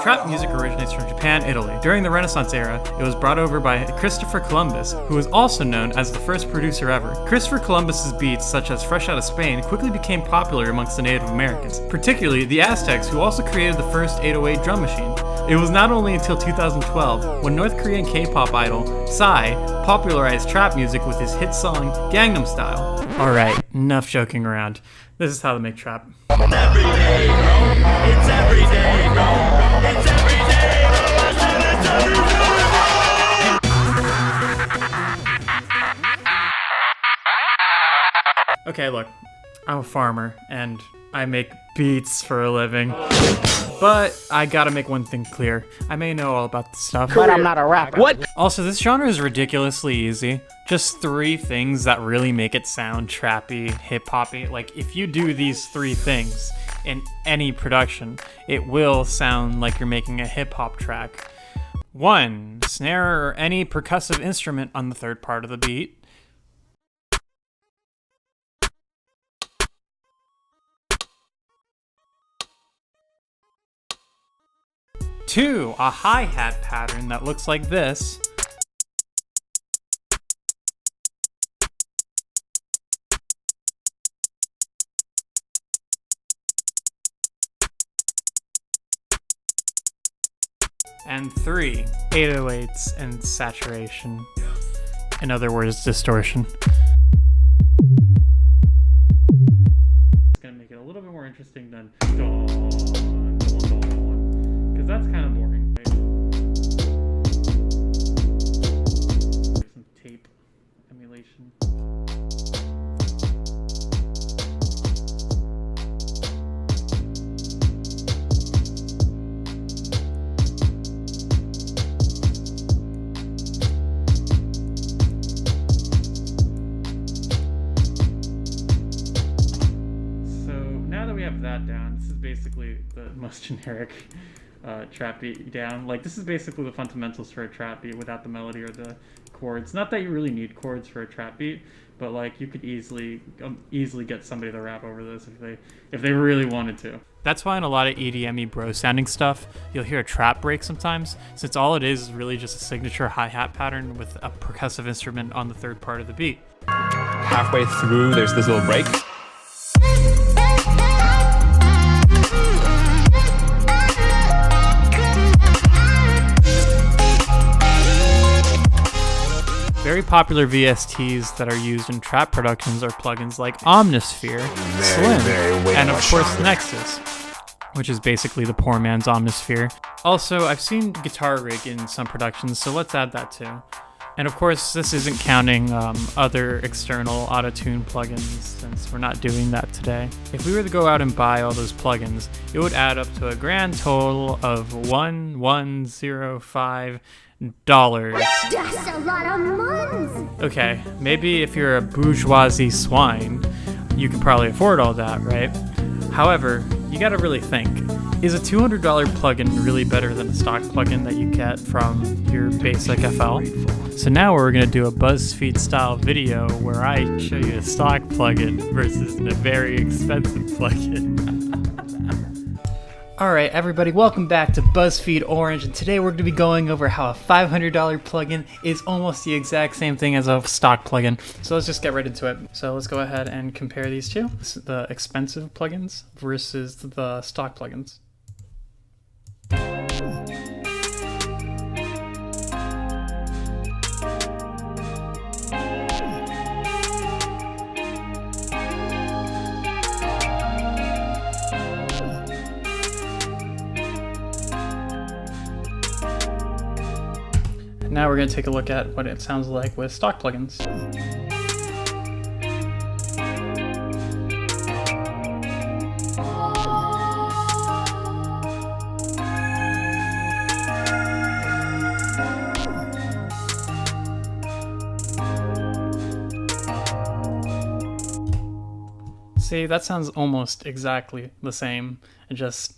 Trap music originates from Japan, Italy. During the Renaissance era, it was brought over by Christopher Columbus, who was also known as the first producer ever. Christopher Columbus's beats, such as Fresh Out of Spain, quickly became popular amongst the Native Americans, particularly the Aztecs, who also created the first 808 drum machine. It was not only until 2012 when North Korean K-pop idol Psy popularized trap music with his hit song Gangnam Style. Alright, enough joking around. This is how to make trap. Every day, bro. It's every day, bro. It's every day, bro. It's every day. Okay, look, I'm a farmer and I make beats for a living. But I gotta make one thing clear. I may know all about this stuff, but I'm not a rapper. What? Also, this genre is ridiculously easy. Just 3 things that really make it sound trappy, hip-hoppy. Like, if you do these 3 things in any production, it will sound like you're making a hip-hop track. 1, snare or any percussive instrument on the 3rd part of the beat. 2, a hi-hat pattern that looks like this. 3, 808s and saturation. In other words, distortion. It's gonna make it a little bit more interesting than because that's kind of boring. Some tape emulation. That down. This is basically the most generic trap beat down. Like, this is basically the fundamentals for a trap beat without the melody or the chords. Not that you really need chords for a trap beat, but like you could easily get somebody to rap over this if they really wanted to. That's why in a lot of EDM-y bro sounding stuff, you'll hear a trap break sometimes, since all it is really just a signature hi-hat pattern with a percussive instrument on the 3rd part of the beat. Halfway through, there's this little break. Very popular VSTs that are used in trap productions are plugins like Omnisphere, Slim, and of course Nexus, which is basically the poor man's Omnisphere. Also, I've seen Guitar Rig in some productions, so let's add that too. And of course, this isn't counting other external auto-tune plugins, since we're not doing that today. If we were to go out and buy all those plugins, it would add up to a grand total of $1105. That's a lot of months! Okay, maybe if you're a bourgeoisie swine, you could probably afford all that, right? However, you gotta really think. Is a $200 plugin really better than a stock plugin that you get from your basic FL? So now we're gonna do a BuzzFeed style video where I show you a stock plugin versus a very expensive plugin. Alright everybody, welcome back to BuzzFeed Orange, and today we're going to be going over how a $500 plugin is almost the exact same thing as a stock plugin. So let's just get right into it. So let's go ahead and compare these two. The expensive plugins versus the stock plugins. Now we're going to take a look at what it sounds like with stock plugins. See, that sounds almost exactly the same, just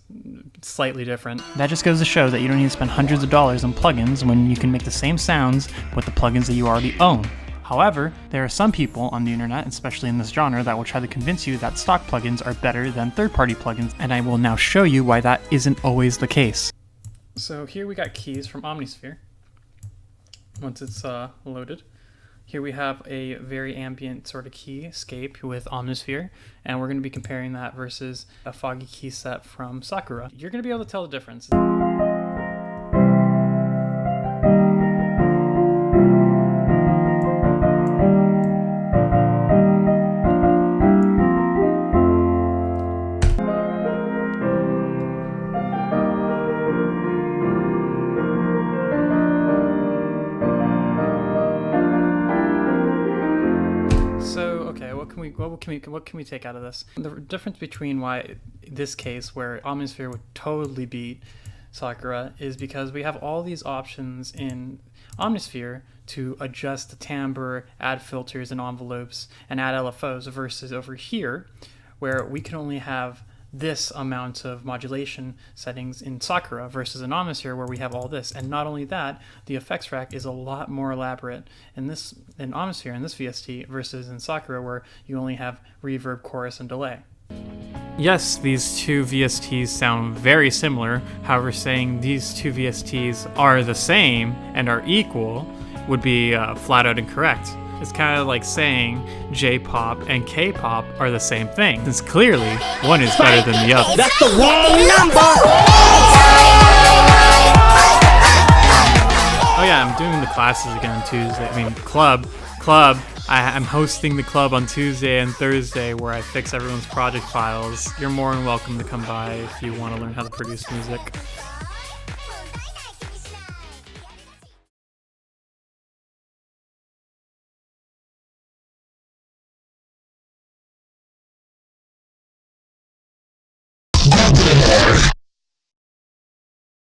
slightly different. That just goes to show that you don't need to spend hundreds of dollars on plugins when you can make the same sounds with the plugins that you already own. However, there are some people on the internet, especially in this genre, that will try to convince you that stock plugins are better than third-party plugins, and I will now show you why that isn't always the case. So here we got keys from Omnisphere. Once it's loaded. Here we have a very ambient sort of keyscape with Omnisphere, and we're going to be comparing that versus a foggy key set from Sakura. You're going to be able to tell the difference. What can we take out of this? The difference between why this case where Omnisphere would totally beat Sakura is because we have all these options in Omnisphere to adjust the timbre, add filters and envelopes, and add LFOs, versus over here where we can only have this amount of modulation settings in Sakura versus in Omnisphere where we have all this. And not only that, the effects rack is a lot more elaborate in Omnisphere in this VST versus in Sakura where you only have reverb, chorus, and delay. Yes, these two VSTs sound very similar. However, saying these two VSTs are the same and are equal would be flat out incorrect. It's kind of like saying J-pop and K-pop are the same thing, since clearly one is better than the other. That's the wrong number! Oh yeah, I'm doing the classes again on Tuesday. I mean, club. I'm hosting the club on Tuesday and Thursday where I fix everyone's project files. You're more than welcome to come by if you want to learn how to produce music.